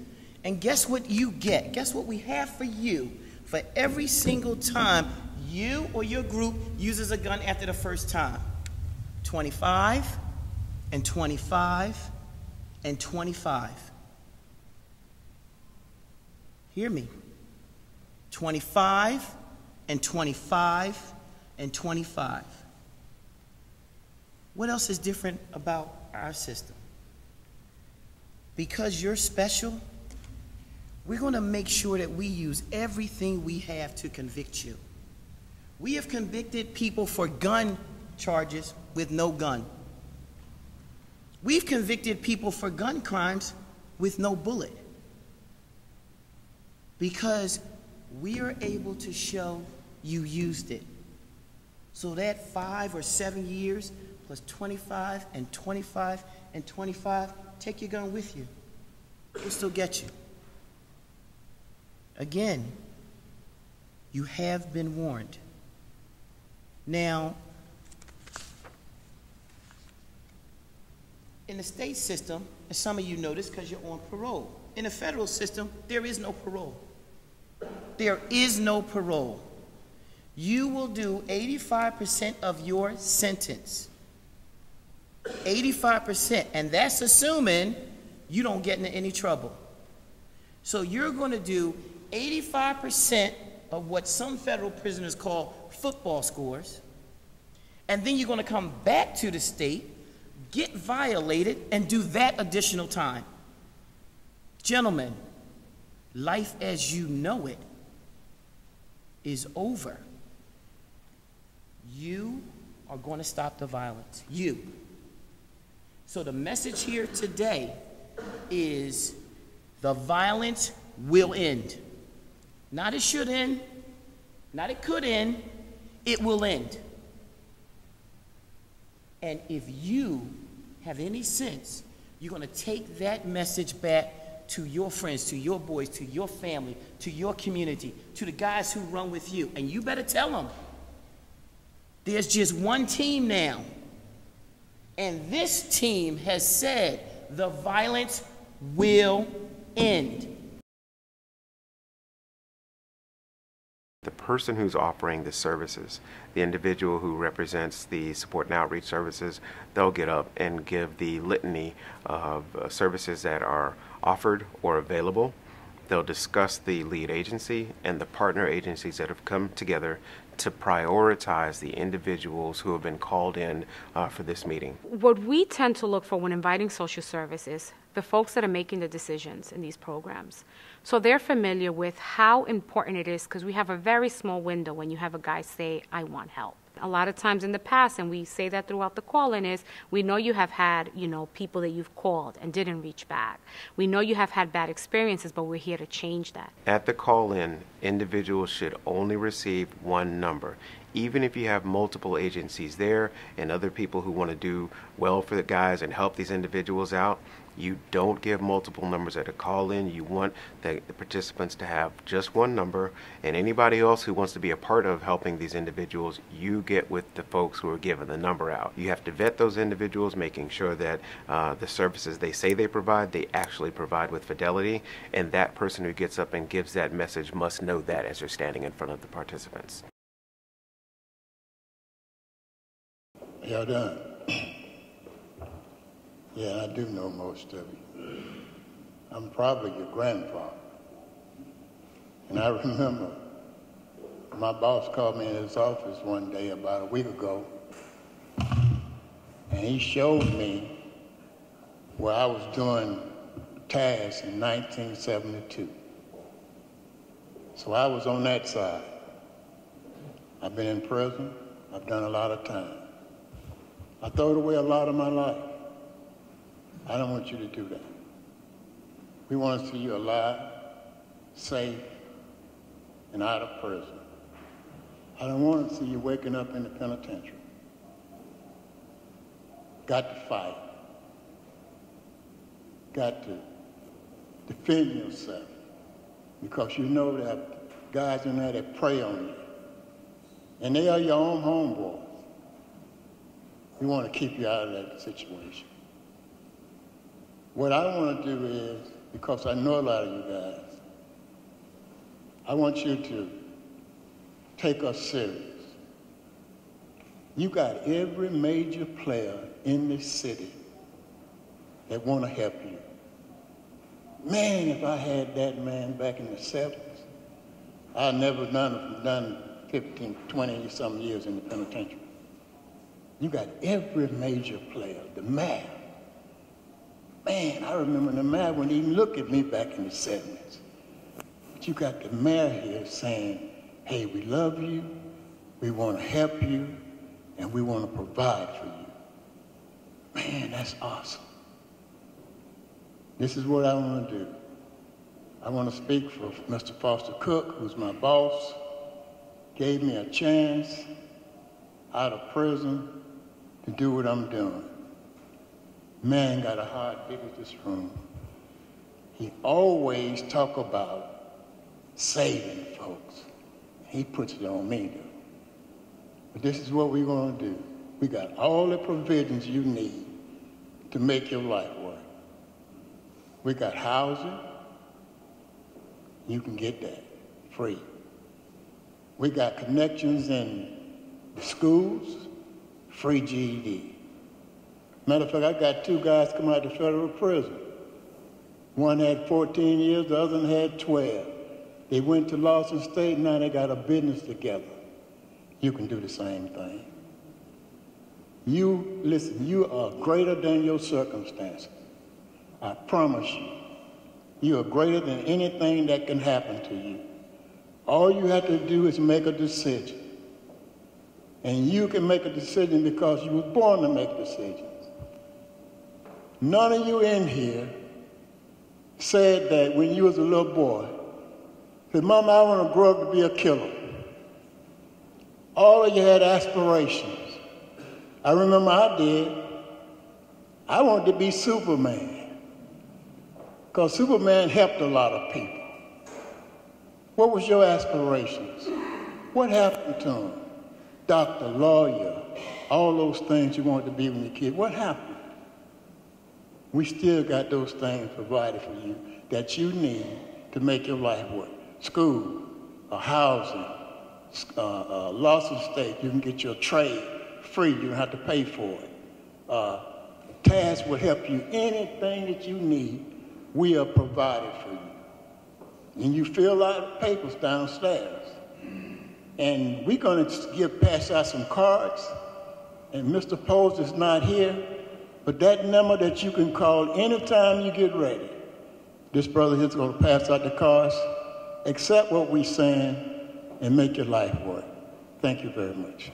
And guess what you get? Guess what we have for you for every single time you or your group uses a gun after the first time? 25 and 25 and 25. Hear me. 25 and 25 and 25. What else is different about our system? Because you're special, we're going to make sure that we use everything we have to convict you. We have convicted people for gun charges with no gun. We've convicted people for gun crimes with no bullet. Because we are able to show you used it. So that 5 or 7 years plus 25 and 25 and 25, take your gun with you. We'll still get you. Again, you have been warned. Now, in the state system, and some of you know this because you're on parole, in the federal system, there is no parole. There is no parole. You will do 85% of your sentence. 85%, and that's assuming you don't get into any trouble. So you're going to do 85% of what some federal prisoners call football scores, and then you're going to come back to the state, get violated, and do that additional time. Gentlemen, life as you know it is over. You are going to stop the violence. You. So the message here today is the violence will end. Not it should end, not it could end, it will end. And if you have any sense, you're going to take that message back to your friends, to your boys, to your family, to your community, to the guys who run with you. And you better tell them, there's just one team now. And this team has said the violence will end. The person who's offering the services, the individual who represents the support and outreach services, they'll get up and give the litany of services that are offered or available. They'll discuss the lead agency and the partner agencies that have come together to prioritize the individuals who have been called in for this meeting. What we tend to look for when inviting social services, the folks that are making the decisions in these programs. So they're familiar with how important it is, because we have a very small window when you have a guy say, I want help. A lot of times in the past, and we say that throughout the call-in, is we know you have had, people that you've called and didn't reach back. We know you have had bad experiences, but we're here to change that. At the call-in, individuals should only receive one number. even if you have multiple agencies there and other people who want to do well for the guys and help these individuals out, you don't give multiple numbers at a call-in. You want the participants to have just one number, and anybody else who wants to be a part of helping these individuals, you get with the folks who are giving the number out. You have to vet those individuals, making sure that the services they say they provide, they actually provide with fidelity, and that person who gets up and gives that message must know that as they're standing in front of the participants. Y'all done? Yeah, I do know most of you. I'm probably your grandfather. And I remember my boss called me in his office one day about a week ago, and he showed me where I was doing tasks in 1972. So I was on that side. I've been in prison. I've done a lot of time. I throwed away a lot of my life. I don't want you to do that. We want to see you alive, safe, and out of prison. I don't want to see you waking up in the penitentiary. Got to fight. Got to defend yourself, because you know that guys in there that prey on you, and they are your own homeboys. We want to keep you out of that situation. What I want to do is, because I know a lot of you guys, I want you to take us serious. You got every major player in this city that want to help you. Man, if I had that man back in the 70s, I'd never done 15, 20 some years in the penitentiary. You got every major player, the mayor. Man, I remember the mayor wouldn't even look at me back in the 70s. But you got the mayor here saying, hey, we love you, we want to help you, and we want to provide for you. Man, that's awesome. This is what I want to do. I want to speak for Mr. Foster Cook, who's my boss, gave me a chance out of prison to do what I'm doing. Man got a heart big as this room. He always talk about saving folks. He puts it on me, though. But this is what we're going to do. We got all the provisions you need to make your life work. We got housing. You can get that free. We got connections in the schools, free GED. Matter of fact, I got two guys coming out of federal prison. One had 14 years, the other one had 12. They went to Lawson State, now they got a business together. You can do the same thing. You, listen, you are greater than your circumstances. I promise you. You are greater than anything that can happen to you. All you have to do is make a decision. And you can make a decision because you were born to make decisions. None of you in here said that when you was a little boy, said, Mama, I want to grow up to be a killer. All of you had aspirations. I remember I did. I wanted to be Superman, because Superman helped a lot of people. What was your aspirations? What happened to him? Doctor, lawyer, all those things you wanted to be when you were a kid. What happened? We still got those things provided for you that you need to make your life work. School, housing, Lawson State, you can get your trade free, you don't have to pay for it. TAS will help you. Anything that you need, we are provided for you. And you fill out papers downstairs. And we're going to pass out some cards. And Mr. Post is not here, but that number that you can call anytime you get ready, this brother here is going to pass out the cards. Accept what we're saying and make your life work. Thank you very much.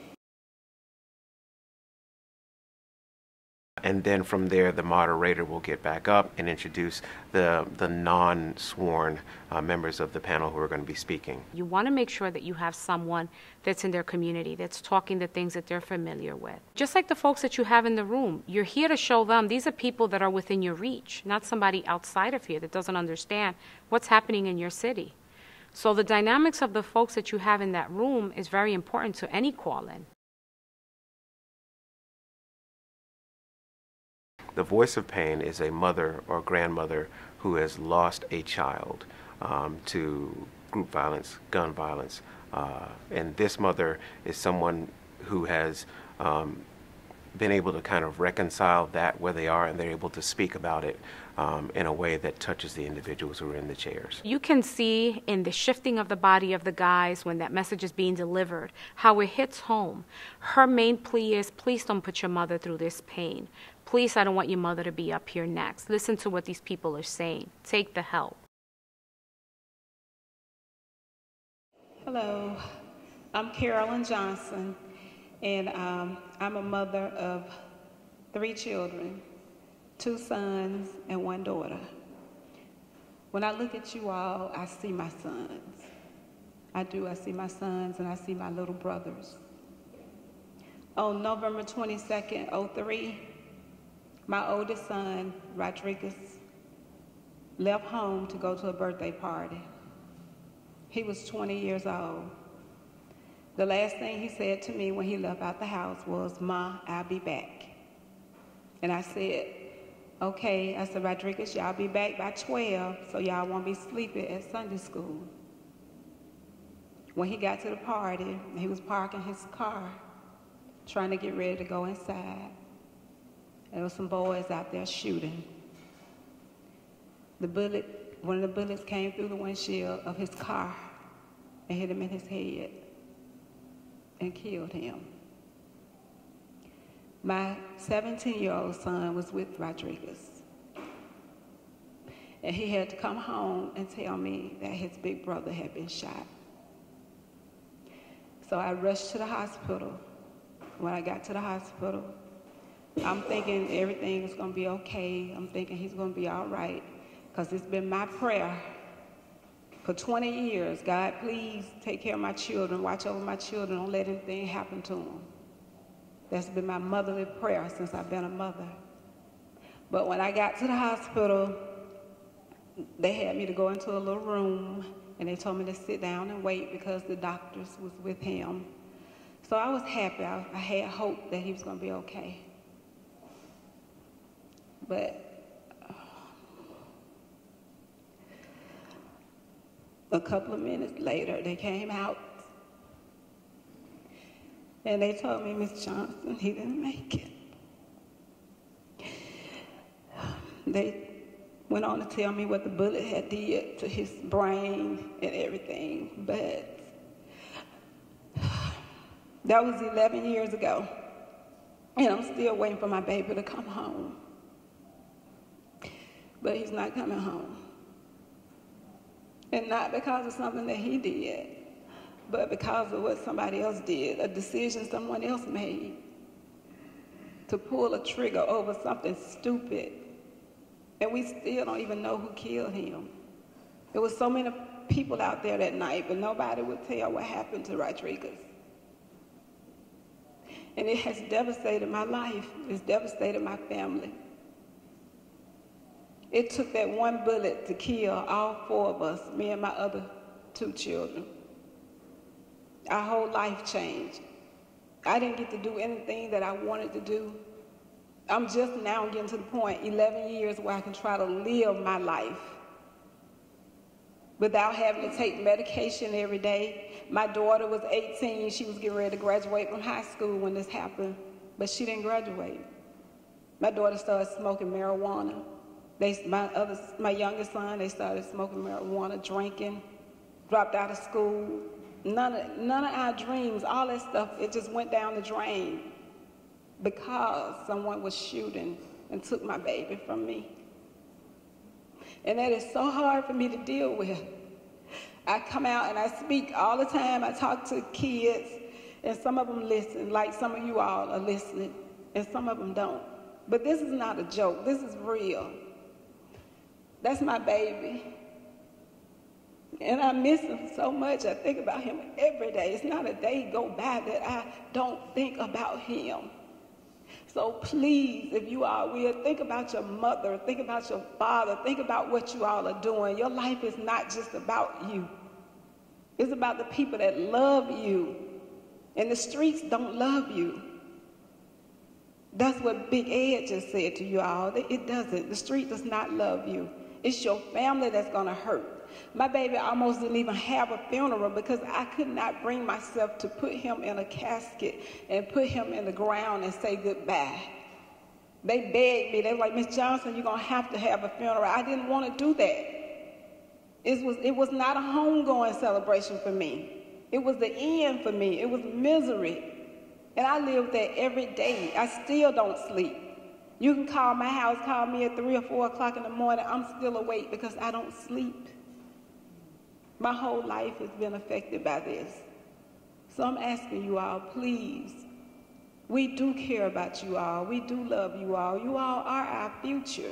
And then from there, the moderator will get back up and introduce the non-sworn members of the panel who are going to be speaking. You want to make sure that you have someone that's in their community, that's talking the things that they're familiar with. Just like the folks that you have in the room, you're here to show them these are people that are within your reach, not somebody outside of here that doesn't understand what's happening in your city. So the dynamics of the folks that you have in that room is very important to any call-in. The voice of pain is a mother or grandmother who has lost a child to group violence, gun violence. And this mother is someone who has been able to kind of reconcile that where they are, and they're able to speak about it in a way that touches the individuals who are in the chairs. You can see in the shifting of the body of the guys when that message is being delivered, how it hits home. Her main plea is, please don't put your mother through this pain. Please, I don't want your mother to be up here next. Listen to what these people are saying. Take the help. Hello, I'm Carolyn Johnson, and I'm a mother of 3 children, 2 sons and 1 daughter. When I look at you all, I see my sons. I do, I see my sons and I see my little brothers. On November 22nd, 2003, my oldest son, Rodriguez, left home to go to a birthday party. He was 20 years old. The last thing he said to me when he left out the house was, "Ma, I'll be back." And I said, "Okay." I said, "Rodriguez, y'all be back by 12, so y'all won't be sleeping at Sunday school." When he got to the party, he was parking his car, trying to get ready to go inside. There were some boys out there shooting. One of the bullets came through the windshield of his car and hit him in his head and killed him. My 17-year-old son was with Rodriguez, and he had to come home and tell me that his big brother had been shot. So I rushed to the hospital. When I got to the hospital, I'm thinking everything is going to be okay. I'm thinking he's going to be all right, because it's been my prayer for 20 years. God, please take care of my children. Watch over my children. Don't let anything happen to them. That's been my motherly prayer since I've been a mother. But when I got to the hospital, they had me to go into a little room, and they told me to sit down and wait because the doctors was with him. So I was happy. I had hope that he was going to be okay. But a couple of minutes later, they came out, and they told me, "Miss Johnson, he didn't make it." They went on to tell me what the bullet had did to his brain and everything, but that was 11 years ago, and I'm still waiting for my baby to come home. But he's not coming home. And not because of something that he did, but because of what somebody else did, a decision someone else made to pull a trigger over something stupid. And we still don't even know who killed him. There was so many people out there that night, but nobody would tell what happened to Rodriguez. And it has devastated my life. It's devastated my family. It took that one bullet to kill all 4 of us, me and my other 2 children. Our whole life changed. I didn't get to do anything that I wanted to do. I'm just now getting to the point, 11 years, where I can try to live my life without having to take medication every day. My daughter was 18. She was getting ready to graduate from high school when this happened, but she didn't graduate. My daughter started smoking marijuana. My youngest son, they started smoking marijuana, drinking, dropped out of school. None of our dreams, all that stuff, it just went down the drain because someone was shooting and took my baby from me. And that is so hard for me to deal with. I come out and I speak all the time. I talk to kids, and some of them listen, like some of you all are listening, and some of them don't. But this is not a joke. This is real. That's my baby. And I miss him so much. I think about him every day. It's not a day go by that I don't think about him. So please, if you all will, think about your mother, think about your father, think about what you all are doing. Your life is not just about you. It's about the people that love you. And the streets don't love you. That's what Big Ed just said to you all. It doesn't. The street does not love you. It's your family that's going to hurt. My baby almost didn't even have a funeral because I could not bring myself to put him in a casket and put him in the ground and say goodbye. They begged me. They were like, Miss Johnson, you're going to have a funeral. I didn't want to do that. It was not a homegoing celebration for me. It was the end for me. It was misery. And I live there every day. I still don't sleep. You can call my house, call me at 3 or 4 o'clock in the morning. I'm still awake because I don't sleep. My whole life has been affected by this. So I'm asking you all, please, we do care about you all. We do love you all. You all are our future.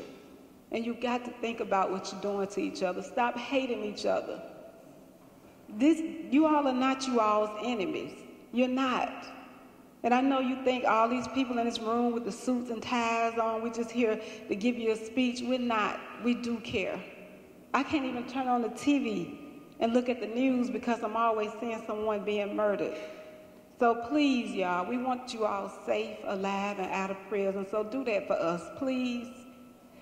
And you got to think about what you're doing to each other. Stop hating each other. You all are not you all's enemies. You're not. And I know you think all these people in this room with the suits and ties on, we're just here to give you a speech. We're not. We do care. I can't even turn on the TV and look at the news because I'm always seeing someone being murdered. So please, y'all, we want you all safe, alive, and out of prison. So do that for us, please.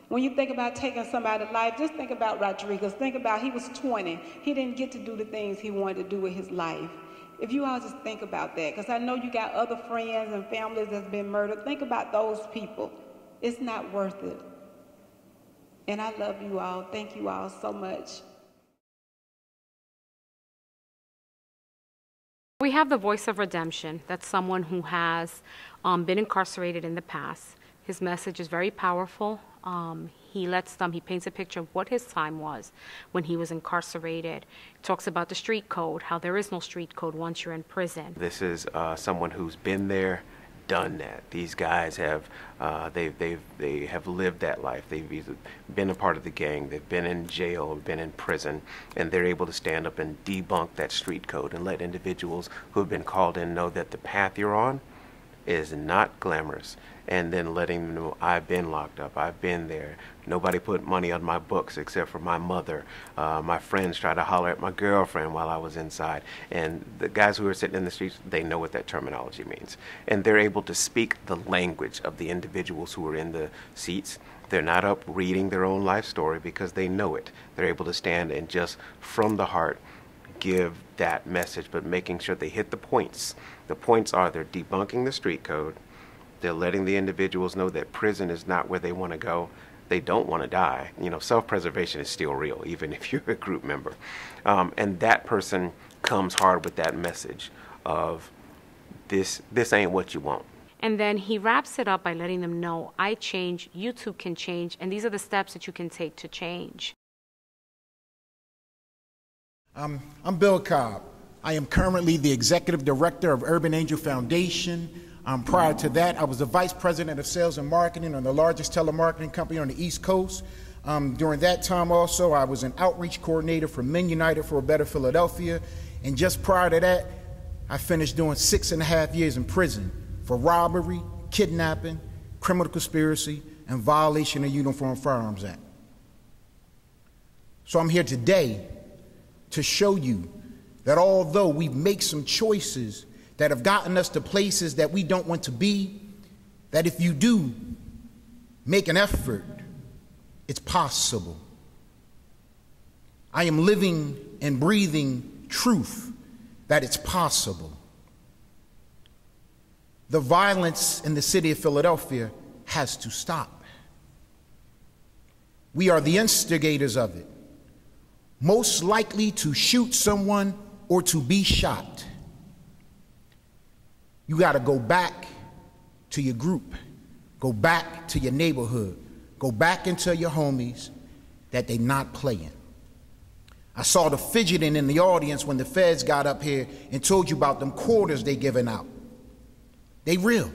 When you think about taking somebody's life, just think about Rodriguez. Think about he was 20. He didn't get to do the things he wanted to do with his life. If you all just think about that, because I know you got other friends and families that's been murdered. Think about those people. It's not worth it. And I love you all. Thank you all so much. We have the voice of redemption. That's someone who has been incarcerated in the past. His message is very powerful. He paints a picture of what his time was when he was incarcerated. Talks about the street code, how there is no street code once you're in prison. This is someone who's been there, done that. These guys have they have lived that life. They've either been a part of the gang, they've been in jail, been in prison, and they're able to stand up and debunk that street code and let individuals who have been called in know that the path you're on is not glamorous, and then letting them know, I've been locked up, I've been there, nobody put money on my books except for my mother, my friends tried to holler at my girlfriend while I was inside, and the guys who are sitting in the streets, they know what that terminology means, and they're able to speak the language of the individuals who are in the seats. They're not up reading their own life story because they know it. They're able to stand and just from the heart give that message, but making sure they hit the points. The points are they're debunking the street code. They're letting the individuals know that prison is not where they want to go. They don't want to die. You know, self-preservation is still real, even if you're a group member. And that person comes hard with that message of this ain't what you want. And then he wraps it up by letting them know, I change, you too can change, and these are the steps that you can take to change. I'm Bill Cobb. I am currently the Executive Director of Urban Angel Foundation. Prior to that, I was the Vice President of Sales and Marketing on the largest telemarketing company on the East Coast. During that time also, I was an outreach coordinator for Men United for a Better Philadelphia. And just prior to that, I finished doing 6.5 years in prison for robbery, kidnapping, criminal conspiracy, and violation of Uniform Firearms Act. So I'm here today to show you that although we make some choices that have gotten us to places that we don't want to be, that if you do make an effort, it's possible. I am living and breathing truth that it's possible. The violence in the city of Philadelphia has to stop. We are the instigators of it, most likely to shoot someone or to be shot. You got to go back to your group, go back to your neighborhood, go back into your homies that they not playing. I saw the fidgeting in the audience when the feds got up here and told you about them quarters they giving out. They real.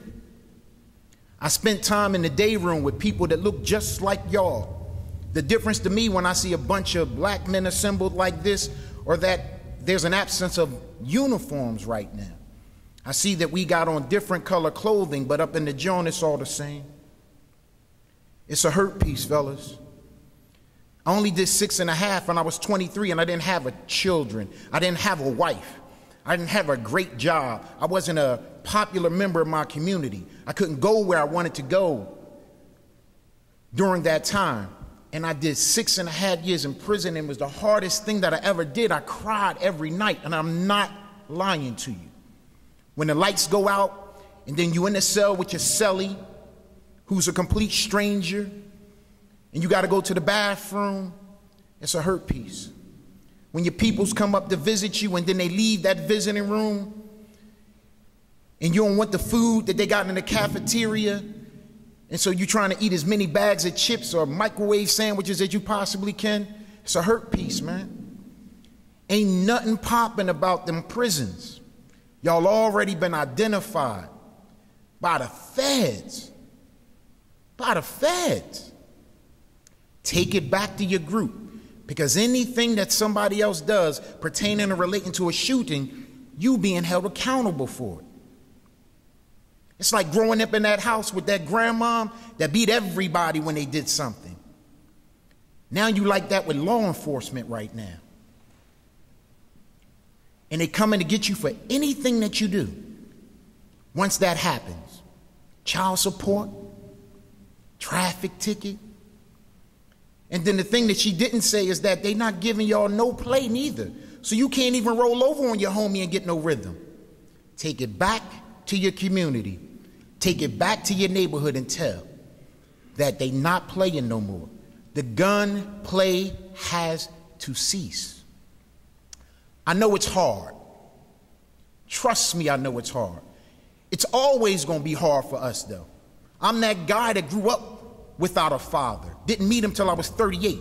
I spent time in the day room with people that look just like y'all. The difference to me when I see a bunch of black men assembled like this, or that there's an absence of uniforms right now. I see that we got on different color clothing, but up in the joint it's all the same. It's a hurt piece, fellas. I only did 6.5 when I was 23, and I didn't have children. I didn't have a wife. I didn't have a great job. I wasn't a popular member of my community. I couldn't go where I wanted to go during that time. And I did 6.5 years in prison, and it was the hardest thing that I ever did. I cried every night, and I'm not lying to you. When the lights go out, and then you in the cell with your cellie, who's a complete stranger, and you got to go to the bathroom, it's a hurt piece. When your peoples come up to visit you and then they leave that visiting room, and you don't want the food that they got in the cafeteria, and so you're trying to eat as many bags of chips or microwave sandwiches as you possibly can, it's a hurt piece, man. Ain't nothing popping about them prisons. Y'all already been identified by the feds. By the feds. Take it back to your group, because anything that somebody else does pertaining or relating to a shooting, you being held accountable for it. It's like growing up in that house with that grandmom that beat everybody when they did something. Now you like that with law enforcement right now. And they coming to get you for anything that you do. Once that happens, child support, traffic ticket. And then the thing that she didn't say is that they not giving y'all no play neither. So you can't even roll over on your homie and get no rhythm. Take it back to your community. Take it back to your neighborhood and tell that they not playing no more. The gun play has to cease. I know it's hard. Trust me, I know it's hard. It's always going to be hard for us, though. I'm that guy that grew up without a father. Didn't meet him till I was 38.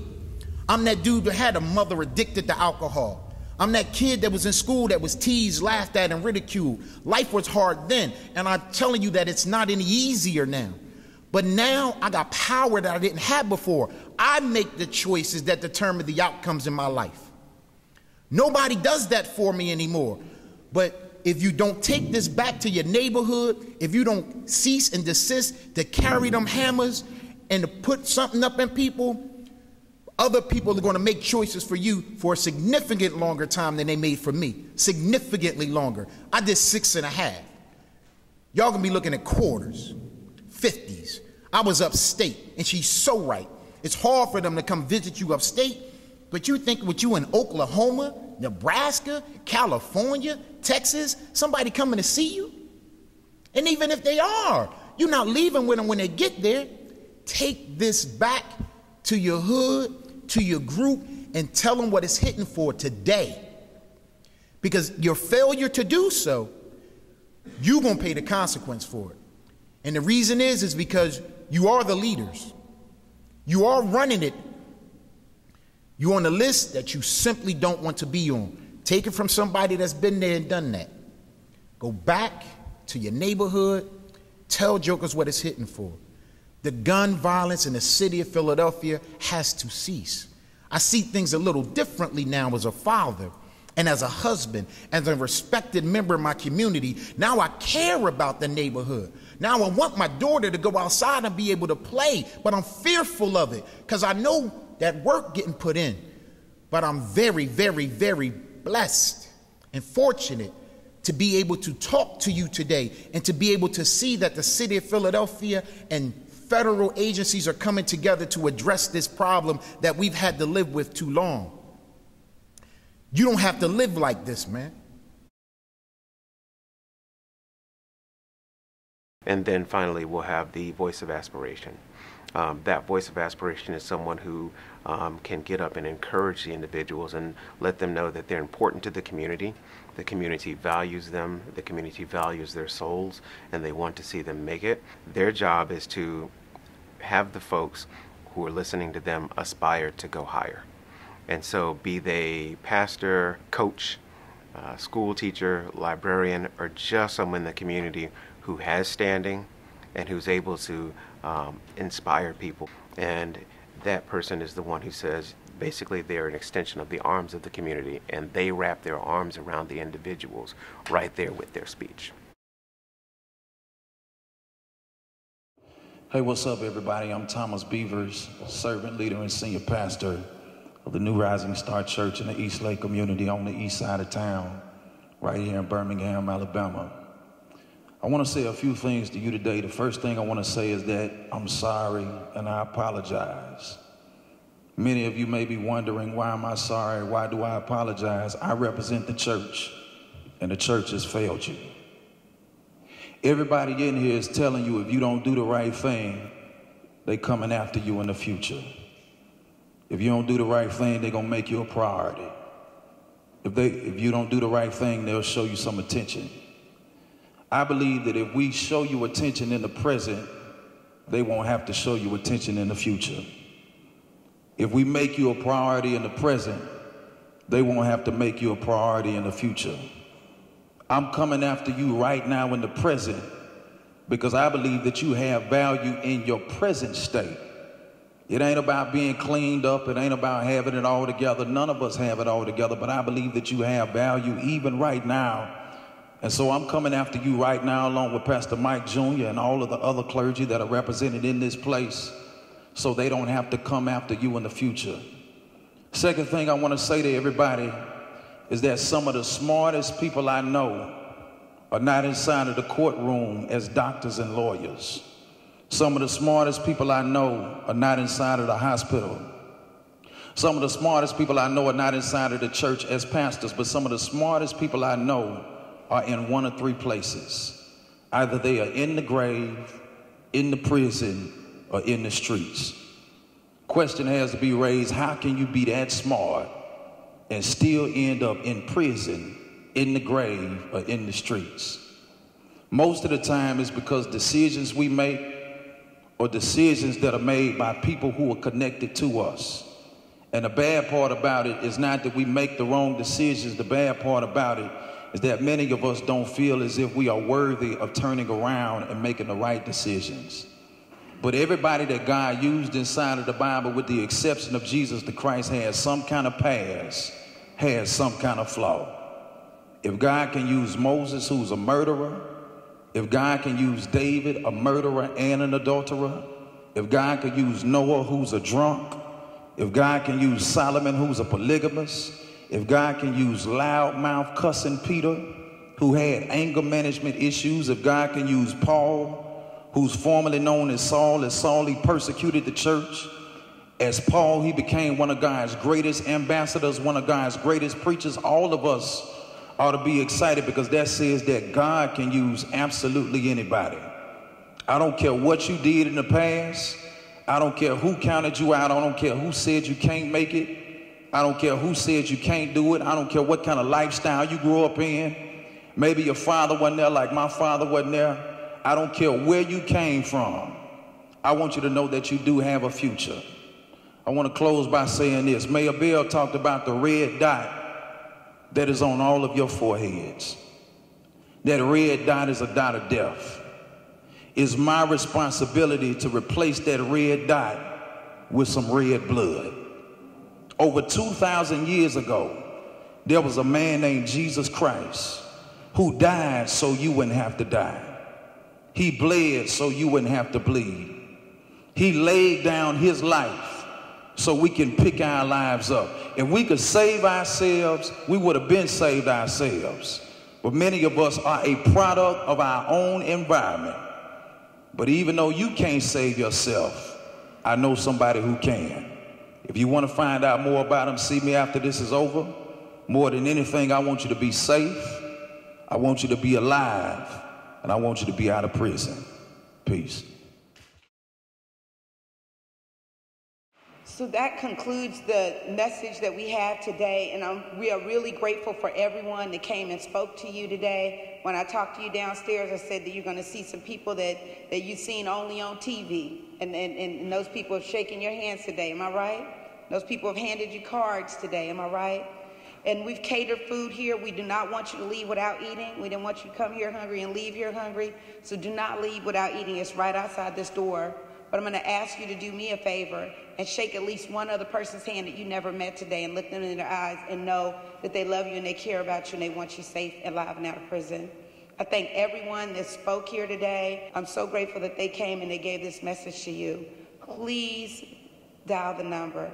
I'm that dude that had a mother addicted to alcohol. I'm that kid that was in school that was teased, laughed at, and ridiculed. Life was hard then, and I'm telling you that it's not any easier now. But now I got power that I didn't have before. I make the choices that determine the outcomes in my life. Nobody does that for me anymore. But if you don't take this back to your neighborhood, if you don't cease and desist to carry them hammers and to put something up in people, other people are going to make choices for you for a significant longer time than they made for me. Significantly longer. I did 6.5. Y'all gonna be looking at quarters, 50s. I was upstate, and she's so right. It's hard for them to come visit you upstate, but you think with you in Oklahoma, Nebraska, California, Texas, somebody coming to see you? And even if they are, you're not leaving with them when they get there. Take this back to your hood, to your group, and tell them what it's hitting for today. Because your failure to do so, you're going to pay the consequence for it. And the reason is because you are the leaders. You are running it. You're on a list that you simply don't want to be on. Take it from somebody that's been there and done that. Go back to your neighborhood. Tell jokers what it's hitting for. The gun violence in the city of Philadelphia has to cease. I see things a little differently now as a father and as a husband, as a respected member of my community. Now I care about the neighborhood. Now I want my daughter to go outside and be able to play, but I'm fearful of it because I know that work getting put in. But I'm very, very, very blessed and fortunate to be able to talk to you today and to be able to see that the city of Philadelphia and federal agencies are coming together to address this problem that we've had to live with too long. You don't have to live like this, man. And then finally, we'll have the voice of aspiration. That voice of aspiration is someone who can get up and encourage the individuals and let them know that they're important to the community. The community values them, the community values their souls, and they want to see them make it. Their job is to have the folks who are listening to them aspire to go higher. And so be they pastor, coach, school teacher, librarian, or just someone in the community who has standing and who's able to inspire people. And that person is the one who says, basically, they're an extension of the arms of the community, and they wrap their arms around the individuals right there with their speech. Hey, what's up, everybody? I'm Thomas Beavers, servant leader and senior pastor of the New Rising Star Church in the East Lake community on the east side of town, right here in Birmingham, Alabama. I want to say a few things to you today. The first thing I want to say is that I'm sorry and I apologize. Many of you may be wondering, why am I sorry? Why do I apologize? I represent the church, and the church has failed you. Everybody in here is telling you if you don't do the right thing, they're coming after you in the future. If you don't do the right thing, they're going to make you a priority. If you don't do the right thing, they'll show you some attention. I believe that if we show you attention in the present, they won't have to show you attention in the future. If we make you a priority in the present, they won't have to make you a priority in the future. I'm coming after you right now in the present because I believe that you have value in your present state. It ain't about being cleaned up. It ain't about having it all together. None of us have it all together, but I believe that you have value even right now. And so I'm coming after you right now along with Pastor Mike Jr. and all of the other clergy that are represented in this place so they don't have to come after you in the future. Second thing I want to say to everybody is that some of the smartest people I know are not inside of the courtroom as doctors and lawyers. Some of the smartest people I know are not inside of the hospital. Some of the smartest people I know are not inside of the church as pastors, but some of the smartest people I know are in one of three places. Either they are in the grave, in the prison, or in the streets. Question has to be raised, how can you be that smart and still end up in prison, in the grave, or in the streets? Most of the time it's because decisions we make or decisions that are made by people who are connected to us. And the bad part about it is not that we make the wrong decisions. The bad part about it is that many of us don't feel as if we are worthy of turning around and making the right decisions. But everybody that God used inside of the Bible, with the exception of Jesus the Christ, has some kind of past, has some kind of flaw. If God can use Moses, who's a murderer, if God can use David, a murderer and an adulterer, if God can use Noah, who's a drunk, if God can use Solomon, who's a polygamist, if God can use loudmouth cussing Peter, who had anger management issues, if God can use Paul, who's formerly known as Saul he persecuted the church. As Paul, he became one of God's greatest ambassadors, one of God's greatest preachers. All of us ought to be excited because that says that God can use absolutely anybody. I don't care what you did in the past. I don't care who counted you out. I don't care who said you can't make it. I don't care who said you can't do it. I don't care what kind of lifestyle you grew up in. Maybe your father wasn't there like my father wasn't there. I don't care where you came from. I want you to know that you do have a future. I want to close by saying this. Mayor Bill talked about the red dot that is on all of your foreheads. That red dot is a dot of death. It's my responsibility to replace that red dot with some red blood. Over 2,000 years ago, there was a man named Jesus Christ who died so you wouldn't have to die. He bled so you wouldn't have to bleed. He laid down his life so we can pick our lives up. If we could save ourselves, we would have been saved ourselves. But many of us are a product of our own environment. But even though you can't save yourself, I know somebody who can. If you want to find out more about him, see me after this is over. More than anything, I want you to be safe. I want you to be alive. And I want you to be out of prison. Peace. So that concludes the message that we have today, and we are really grateful for everyone that came and spoke to you today. When I talked to you downstairs, I said that you're going to see some people that you've seen only on TV, and those people have shaken your hands today, am I right? Those people have handed you cards today, am I right? And we've catered food here. We do not want you to leave without eating. We didn't want you to come here hungry and leave here hungry. So do not leave without eating. It's right outside this door. But I'm going to ask you to do me a favor and shake at least one other person's hand that you never met today and look them in their eyes and know that they love you and they care about you and they want you safe and alive and out of prison. I thank everyone that spoke here today. I'm so grateful that they came and they gave this message to you. Please dial the number.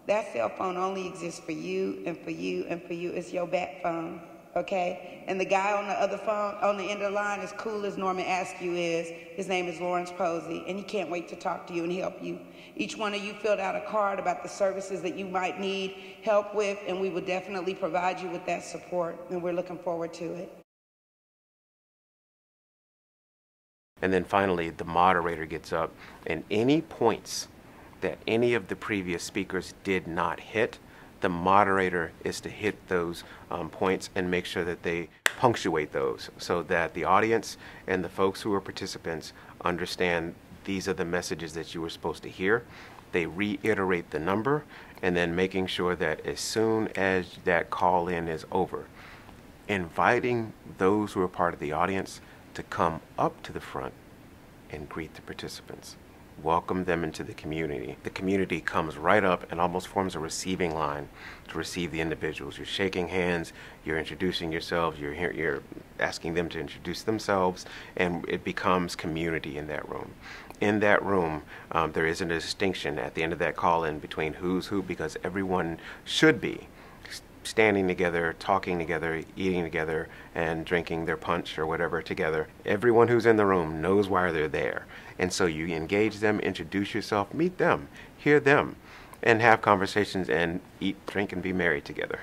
That cell phone only exists for you and for you and for you. It's your back phone, okay? And the guy on the other phone, on the end of the line, as cool as Norman Askew is, his name is Lawrence Posey, and he can't wait to talk to you and help you. Each one of you filled out a card about the services that you might need help with, and we will definitely provide you with that support, and we're looking forward to it. And then finally, the moderator gets up, and any points that any of the previous speakers did not hit, the moderator is to hit those points and make sure that they punctuate those so that the audience and the folks who are participants understand these are the messages that you were supposed to hear. They reiterate the number, and then making sure that as soon as that call in is over, inviting those who are part of the audience to come up to the front and greet the participants. Welcome them into the community. The community comes right up and almost forms a receiving line to receive the individuals. You're shaking hands, you're introducing yourselves, you're asking them to introduce themselves, and it becomes community in that room. In that room, there isn't a distinction at the end of that call-in between who's who, because everyone should be standing together, talking together, eating together, and drinking their punch or whatever together. Everyone who's in the room knows why they're there. And so you engage them, introduce yourself, meet them, hear them, and have conversations and eat, drink, and be merry together.